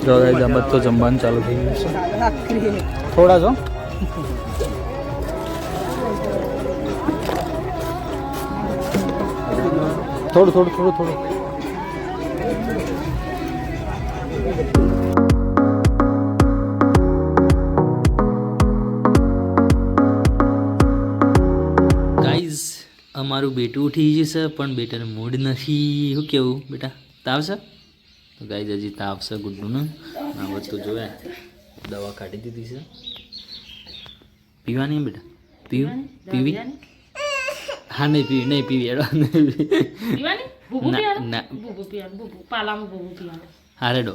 જો ગાઈસ આ બધું જમવાનું ચાલુ થઈ ગયું છે. થોડા જો થોડું ગાઈસ અમારું બેટું ઉઠી ગયું છે પણ બેટાને મૂડ નથી. શું કેવું બેટા, તાવ છે? તો ગાઈસ હજી તાવ છે ગુડ્ડુને. આ બધું જોયા દવા કાઢી દીધી છે. પીવાની બેટા? પીવી? હા નહીં પીવી હા રેડો.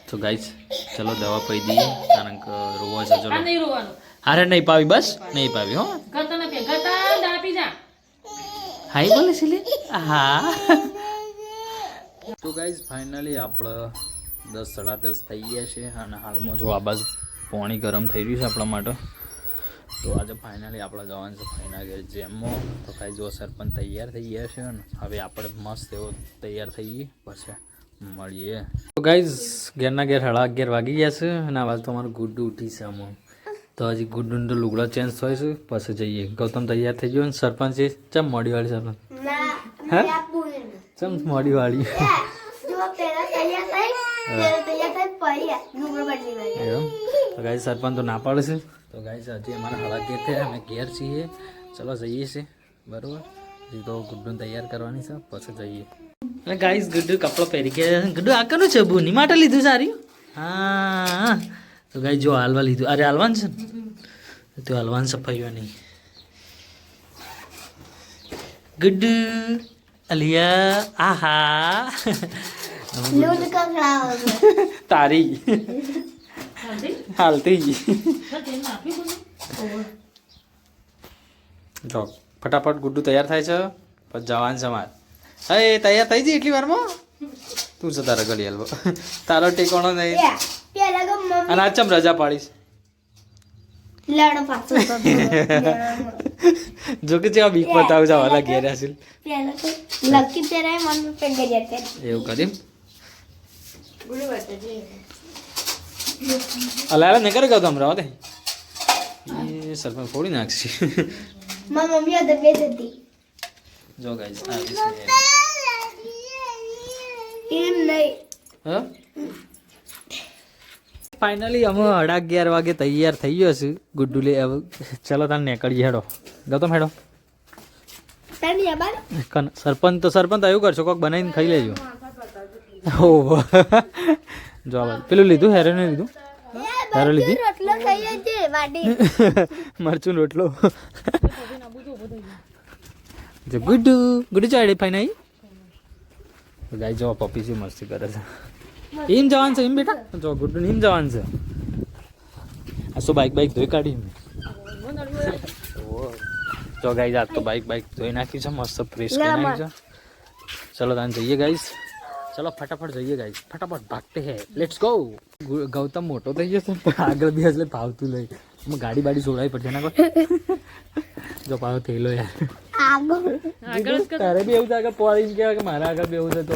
તો ગાઈસ ચલો દવા પી દઈએ કારણ કે રોવા છે. ચલો હારે નહીં પાવી, બસ નહીં પાવી હો. હાઈ બોલે છે લે. હા તો ગાઈસ ફાઇનલી આપણે 10 સાડા 10 થઈ ગયા છે અને હાલમાં જો આ બાજુ પાણી ગરમ થઈ રહ્યું છે આપણા માટે. તો આજે ફાઇનલી આપણે જવાનું છે ફાઇનલ ઘેર જેમમાં. તો કાંઈ જો સરપંચ તૈયાર થઈ ગયા છે ને હવે આપણે મસ્ત એવો તૈયાર થઈએ પછી મળીએ. તો ગાઈઝ ઘેરના ઘેર 11:30 વાગી ગયા છે અને આ બાજુ તો અમારું ગુડ્ડુ ઉઠી છે આમાં. તો હજી ગુડ્ડુને તો લુગડા ચેન્જ થાય છે પછી જઈએ. ગૌતમ તૈયાર થઈ ગયો ને સરપંચ ચમ મોડી વાળી સરપંચ? હા ચમ મોડી વાળી? તો ગાઈઝ સરપંચ તો ના પાડે છે. તો ગાઈઝ હજી અમારા 11:30 થયા, અમે ઘેર છીએ. ચલો જઈએ છીએ બરાબર. હજી તો ગુડ્ડુને તૈયાર કરવાની છે પછી જઈએ. અને ગાઈઝ ગુડ્ડુ કપડો પહેરી ગયા. ગુડ્ડુ આ કનું છે? બુની માટે લીધું સારી? હા તો ગાઈઝ જો હાલવા લીધું. અરે હાલવાનું છે ને તો હાલવાનું સફાઈઓ નહીં. ગુડ્ડુ અલિયા આહા તારી હાલતી જો ફટાફટ ગુડ્ડુ તૈયાર થાય છે પછી જવાનું છે મારે. હવે તૈયાર થઈ જઈ એટલી વારમાં તું છે તારા ગળી હાલવો. તારો ટેકોણો નહીં અને આ ચમ રજા પાડીશ. જો કે જેવા બીક બતાવું જવાના ઘેર હશે એવું કરી અલાયલા નહીં કરે ગયો હમણાં દે એ સરપંચ ફોડી નાખશે. જો ગાઈસ ફાઇનલી અમે 11:30 વાગે તૈયાર થઈ ગયો છે ગુડ્ડુ લે. ચલો તાને નીકળીએ. હેડો ગૌતમ હેડો. સરપંચ તો એવું કરશો કોક બનાવીને ખાઈ લેજો. ઓહો જો પેલું લીધું હેરો ને લીધું હેરો લીધી મરચું રોટલો. જો ગુડ્ડુ ચાડે ફાઈન ગાઈ જો પપ્પી છે મસ્તી કરે છે. એમ જવાનું છે એમ બેટા. જો ગુડ્ડુ એમ જવાનું છે. આ શું બાઈક ધોઈ કાઢી જો ગાઈઝ. આજ તો બાઈક ધોઈ નાખી છે મસ્ત ફ્રેશ કરી નાખી છે. ચલો તાન જઈએ ગાઈઝ. ચલો ફટાફટ જઈએ ગાઈઝ. ફટાફટ ભાગતે હે. Let's go. ગૌતમ મોટો થઈ જશે આગળ બી એટલે ભાવતું લઈ ગાડી બાડી છોડાવી પડશે એના કોઈ. જો પાવ થયેલો યાર તારે બી એવું થાય કે પોળીને કહેવાય કે મારા આગળ બી એવું છે તો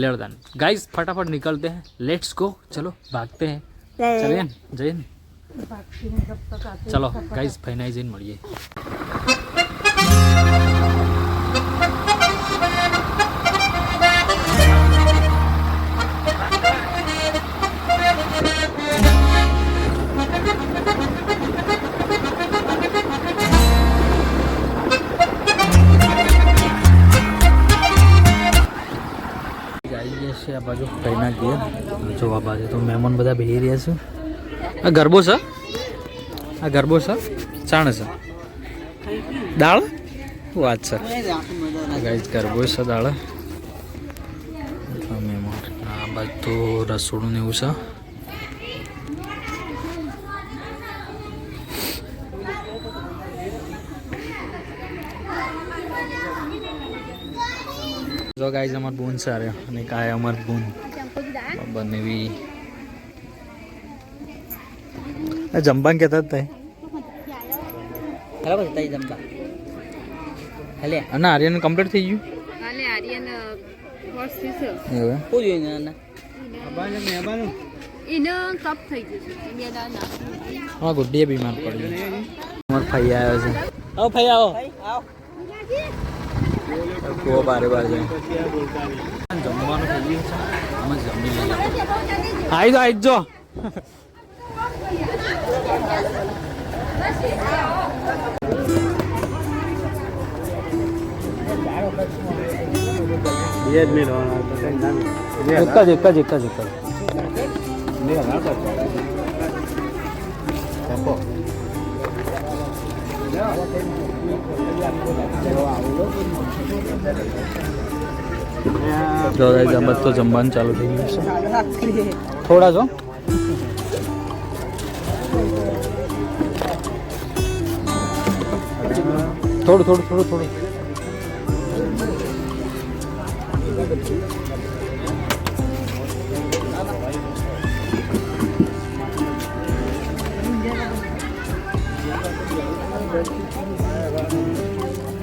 લેડો તાન ગાઈઝ ફટાફટ નીકળતે હે. Let's go. ચલો ભાગતે હે. ચलिए જઈએ ને. ચલો ગાઈઝ ફાઇનલ જઈને મળીએ. આ બાજુ કઈ ના ગયા જો આ બાજુ તો મહેમાન બધા બેસી રહ્યા છે. આ ગરબો છે ચાણ છે દાળ વાત છે ગાઈઝ ગરબો છે દાળ. મહેમાન આ બાજુ તો રસોડું ને એવું છે. જો ગાઈઝ અમાર બૂન સારે અને કાય અમાર બૂન બનેવી જમવાનું કહેતા હતા બરાબર તઈ જમવા. હલે અને આર્યન કમ્પ્લીટ થઈ ગયું. હાલે આર્યન એવું શું જોઈએ એને એને કપ થઈ ગયું છે હા ગુડ્ડીએ બીમાર પડી અમારે ફઈ આવ્યો છે આવો ભાઈ આવો કુવો બારે બાર જાય જમવાનું થઈ ગયું છે અમે જમી લઈએ આવી જો એક જ તો જમવાનું ચાલુ થઈ ગયું છે થોડા જો થોડું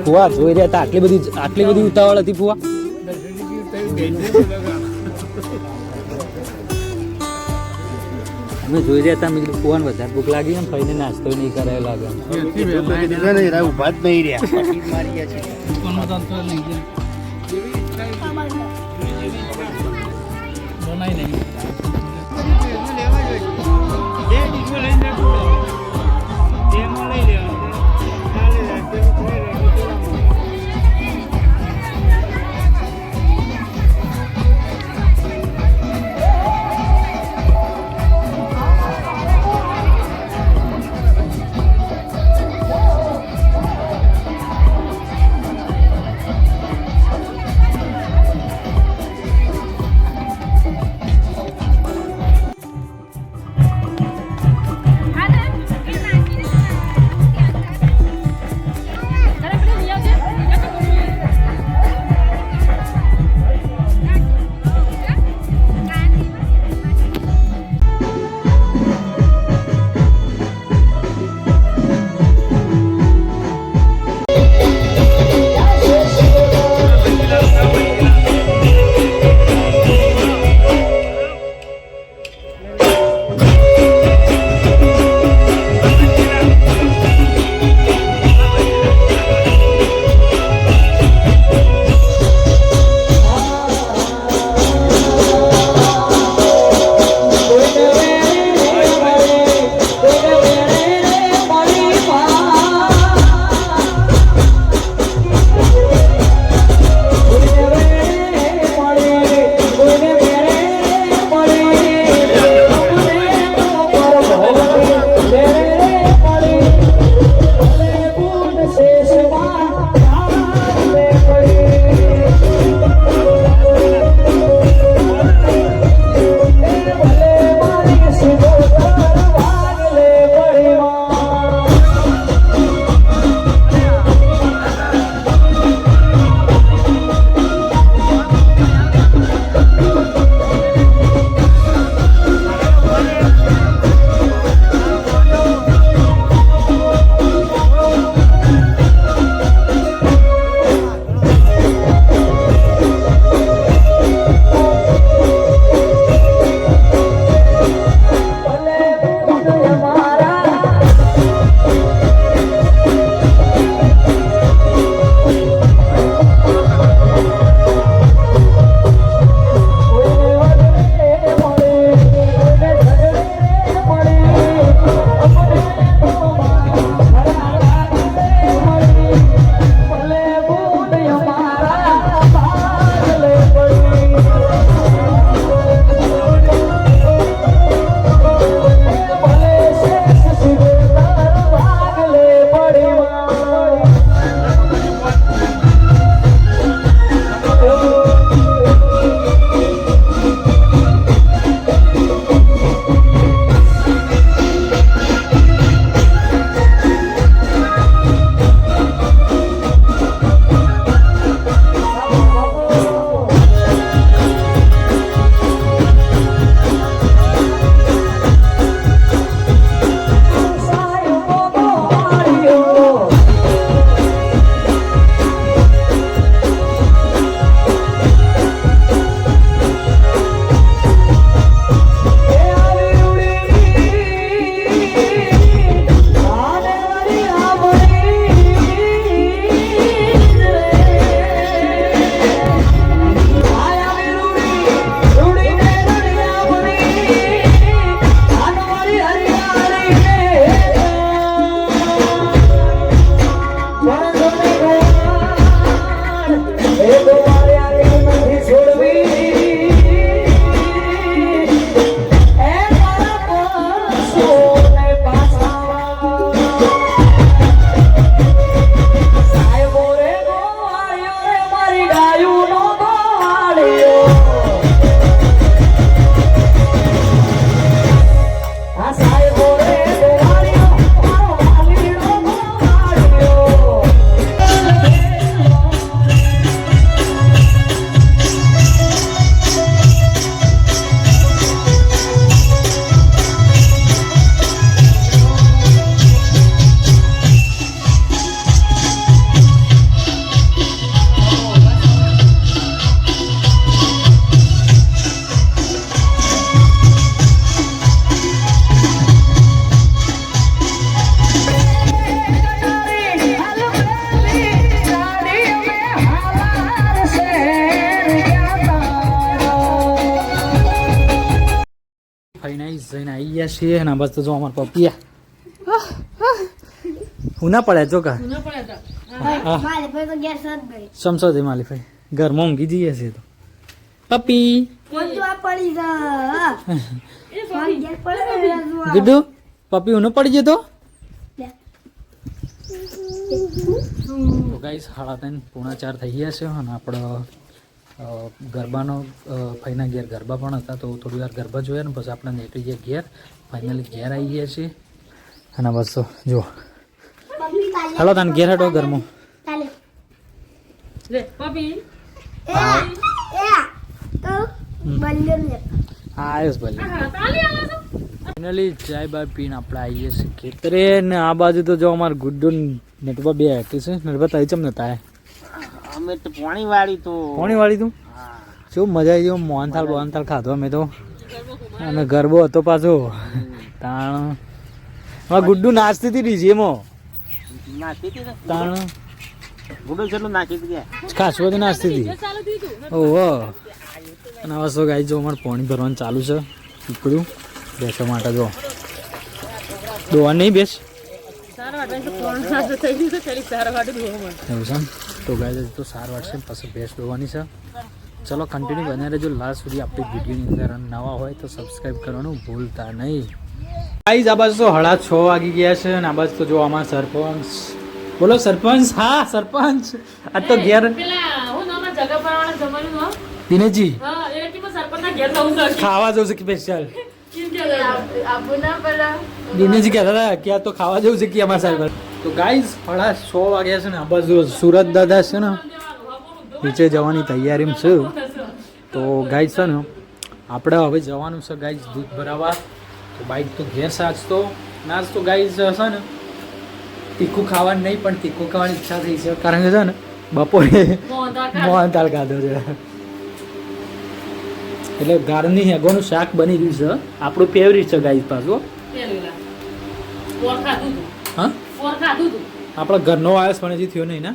ફુવા જોઈ રહ્યા હતા આટલી બધી ઉતાવળ હતી ફુવા અમે જોઈ રહ્યા હતા મેં કીધું ફુવાને વધારે ભૂખ લાગી ને ફઈને નાસ્તો નહીં કરાયો લાગે ઉભા જ નહીં જઈને આવી ગયા છીએ અને બસ તો જો અમારા પપિયા હું ના પડ્યા ચોકા સમસો દે માલીભાઈ ઘરમાં ઊંઘી જઈએ છીએ તો પપી ગુડ્ડુ પપી હું પડી જતો ગાઈસ 3:30 થઈ ગયા છે અને આપણો ગરબાનો ફાઈના ઘેર ગરબા પણ હતા તો થોડી વાર ગરબા જોયા ને પછી આપણે નીકળી ગયા ઘેર ફાઇનલી ઘેર આવી ગયા છીએ અને બસ તો જો હાલો તને ઘેર હટો ઘરમાં આયુષ ભલે ફાઇનલી ચાય બાય પીને આપણે આવીએ છીએ ખેતરે ને આ બાજુ તો જો અમારે ગુડ્ડુ નટવા બે હેઠી છે નટવા તારી ચમ નતા અમે તો પાણી વાળી તો પાણી વાળી તું શું મજા આવી ગઈ મોહનથાળ ખાધો અમે તો અને ગરબો હતો પાછો તાણ હવે ગુડ્ડુ નાચતી હતી ડીજેમાં નાચી હતી ને તાણ ગુડો જેટલું નાચી હતી ખાસ બધી નાચતી હતી ઓહો અને હવે શું ગાઈ જો અમારે પાણી ભરવાનું ચાલુ છે પીપળું બેસવા માટે જો દોવા નહીં બેસ એવું છે તો ગાય તો 4 વાટશે પછી ભેંસ દોવાની છે ચલો કન્ટિન્યુ બને રહેજો લાસ્ટ સુધી આપણી વિડીયોની અંદર નવા હોય તો સબસ્ક્રાઈબ કરવાનું ભૂલતા નહીં ગાઈઝ આ બાજુ તો 6:30 વાગી ગયા છે અને આ બાજુ તો જો અમારા સરપંચ બોલો સરપંચ હા સરપંચ આ તો ઘેર દિનેશજી ખાવા જવું છે કે સ્પેશિયલ દિનેશજી કહેતા હતા કે આ તો ખાવા જવું છે કે અમારા સાહેબ તો ગાઈઝ 6:30 વાગ્યા છે ને આ બાજુ સુરત દાદા છે ને નીચે જવાની તૈયારીમાં છે તો ગાઈઝ છે ને આપણે હવે જવાનું છે ગાઈઝ દૂધ ભરાવા તો બાઈક તો ઘેર સાચતો નાચ તો ગાઈઝ છે ને તીખું ખાવાનું નહીં પણ તીખું ખાવાની ઈચ્છા થઈ છે કારણ કે છે ને બપોરે મોહનથાળ ખાધો છે એટલે ગારની હેગોનું શાક બની રહ્યું છે આપણું ફેવરિટ છે ગાઈઝ પાછું હા આપણા ઘરનો આયસ પણ હજી થયો નહીં ને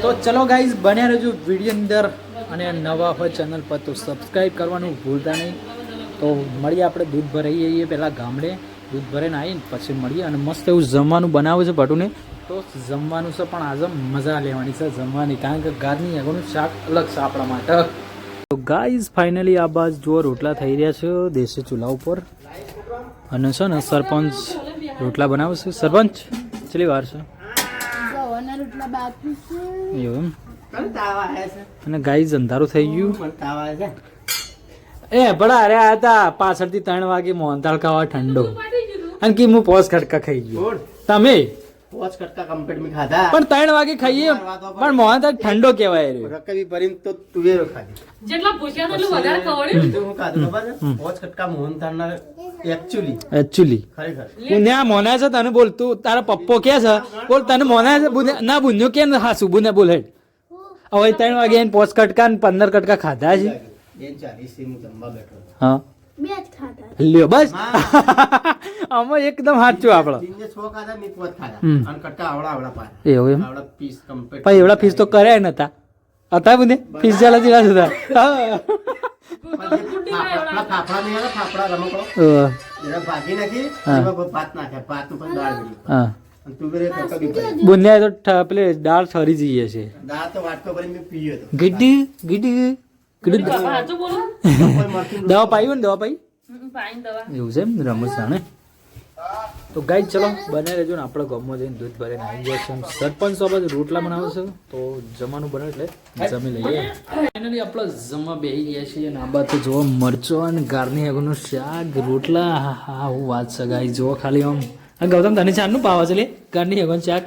તો ચલો ગાઈઝ બન્યા રહેજો વિડીયો અંદર અને નવા હોય ચેનલ પર તો સબસ્ક્રાઈબ કરવાનું ભૂલતા નહીં તો મળીએ આપણે દૂધ ભરાઈએ આવીએ પહેલાં ગામડે દૂધ ભરાઈને આવીને પછી મળીએ અને મસ્ત એવું જમવાનું બનાવે છે ભટુને તો જમવાનું છે પણ આજે મજા લેવાની છે જમવાની કારણ કે ગારની આગળનું શાક અલગ છે આપણા માટે તો ગાઈઝ ફાઇનલી આ બાજુ જો રોટલા થઈ રહ્યા છે દેશી ચૂલા ઉપર અને છે ને સરપંચ રોટલા બનાવે છે સરપંચ કેટલી વાર છે એવું અને ગાઈઝ અંધારું થઈ ગયું એ બડા અરે આ હતા પાછળથી 3 વાગે મોહનથાળ ખાવા ઠંડો અને કે હું પોસ ખટકા ખાઈ ગયો તમે પોચ કટકા કમ્પ્લીટ મે ખાધા પણ 3 વાગે ખાઈએ પણ મોહનથાળ ઠંડો કહેવાય રે રકબી ભરીને તો તુવેરો ખાધી જેટલા પૂછ્યા તો એટલું વધારે ખવડ્યું હું ખાધું ખબર છે પોચ કટકા મોહનથાળના એકચ્યુઅલી ખરેખર પુણ્યા મોના છે તને બોલ તું તારા પપ્પો કે છે બોલ તને મોના છે ના બુન્યો કે હા સુબુને બોલ હેડ હવે 3 વાગે એને પોચ કટકા ને 15 કટકા ખાધા છે 2:40 હું જમવા બેઠો હા લ્યો બસ આમાં એકદમ સાચું આપણો દિને 6 ખાધા મે 5 ખાધા અને કટકા આવડા પાયા એવું એમ આવડા પીસ કમ્પ્લીટ ભાઈ એવડા ફીસ તો કર્યા નતા હતા બુને ફીસ ચાલા જેવા હતા ફાફડા નહીં આવે ફાફડા રમકડો એના ભાગી નાખી એમાં ભાત નાખ્યા ભાત ઉપર દાળ ભરી હા અને તુવેરો રકબી ભરી બુન્યા તો પેલે દાળ ઠરી જઈએ છે દાળ તો વાટકો ભરીને મેં પીયો તો ગીડી ગીડી ગીડી સાચું બોલો કોઈ મરતું દવા પાઈ ને દવા પાઈ પાણી દવા એવું છે એમ રમત જાણે તો ગાઈ ચલો બને રહેજો ને આપણે ગામમાં જઈને દૂધ ભરીને આવી ગયા છે સરપંચ બાબત રોટલા બનાવે છે તો જમવાનું બને એટલે જમી લઈએ ફાઇનલી આપણે જમવા બેસી ગયા છીએ અને આ બાદ તો જોવા મરચો અને ગારની આગળનું શાક રોટલા હા હું વાત છે ગાઈ જો ખાલી આમ આ ગૌતમ તને ચારનું પાવા છે લે ગારની આગળનું શાક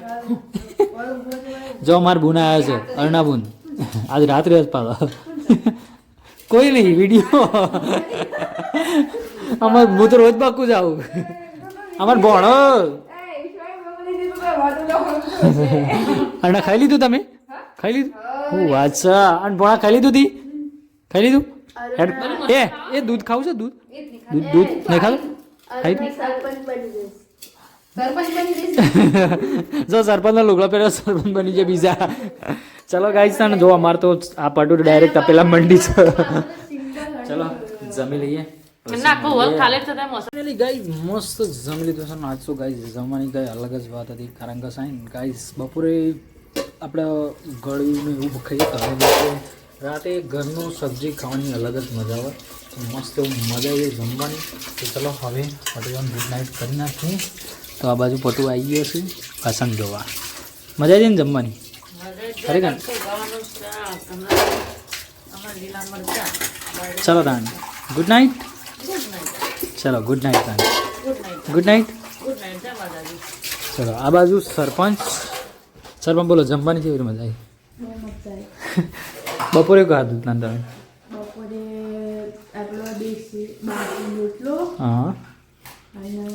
જો મારા બુન આવ્યા છે અર્ણા બુન આજ રાત્રે જ પાવા કોઈ નહીં વિડીયો અમાર હું તો રોજ પાકું જાઉં અમાર ભણો અને ખાઈ લીધું તમે ખાઈ લીધું હું વાત છે અને ભણા ખાઈ લીધું તી ખાઈ લીધું એ દૂધ ખાવું છે દૂધ દૂધ દૂધ નહીં ખાવું ખાઈ જો સરપંચ લુગડો પહેર્યો સરપંચ બની જાય બીજા ચલો ગાઈસ ને જો અમારે તો આ પટુ ડાયરેક્ટ તપેલા મંડી છે ચલો જમી લઈએ નાખો વલ ખાલે જ થતા મસ્ત ફાઇનલી ગાઈઝ મસ્ત જમી લીધું છે ને આજ તો ગાઈઝ જમવાની કઈ અલગ જ વાત હતી કારણ કે સાઈન ગાઈઝ બપોરે આપણે ગળ્યું ને એવું ખાઈએ તો હવે રાતે ઘરનું સબ્જી ખાવાની અલગ જ મજા આવે તો મસ્ત એવું મજા આવી જમવાની તો ચલો હવે પટુવાને ગુડ નાઇટ કરી નાખીએ તો આ બાજુ પટુ આવી ગયો છે વાસણ જોવા મજા આવી ને જમવાની ખરેખર ચલો તાન ગુડ નાઇટ ચલો ગુડ નાઇટ તાન ગુડ નાઇટ ચલો આ બાજુ સરપંચ બોલો જમવાની કેવી રીતે મજા આવી બપોરે ખાધું તાન તમે બપોરે આટલો દેશી બાજરી રોટલો હા અને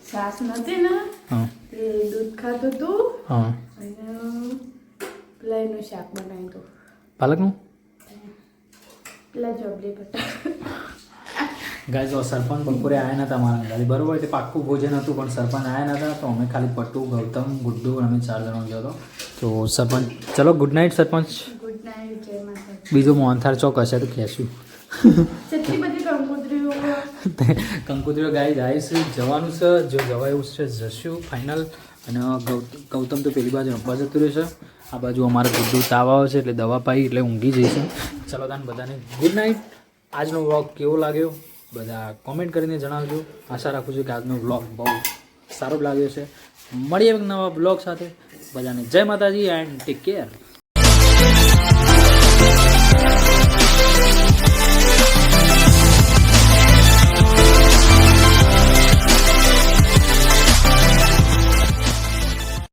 સાસ નથી ને હા તે દૂધ ખાતું હતું હા અને પ્લાયનું શાક બનાવ્યું હતું પાલકનું પેલા જોબલી બટાકા ગાય જો સરપંચ બપોરે આવ્યા નતા મારા ગાડી બરોબર તે પાક્કું ભોજન હતું પણ સરપંચ આવ્યા નતા તો અમે ખાલી પટ્ટુ ગૌતમ ગુડ્ડુ અને અમે 4 જણો ગયો હતો તો સરપંચ ચલો ગુડ નાઇટ સરપંચ ગુડ નાઇટ જય માતા બીજું મોહનથાળ ચોક હશે તો કહેશું કેટલી બધી કંકોત્રીઓ કંકુત્રીઓ ગાય જાય છે જવાનું છે જો જવા એવું છે જશું ફાઇનલ અને ગૌતમ તો પેલી બાજુ રમવા જતું રહેશે આ બાજુ અમારે ગુડ્ડુ તાવ આવે છે એટલે દવા પાઈ એટલે ઊંઘી જઈશે ચલો તાન બધાને ગુડ નાઇટ આજનો વ્લોગ કેવો લાગ્યો બધા કોમેન્ટ કરીને જણાવજો આશા રાખું છું કે આજનો વ્લોગ બહુ સારો લાગ્યો છે મળીએ એક નવા વ્લોગ સાથે બધાને જય માતાજી એન્ડ ટેક કેર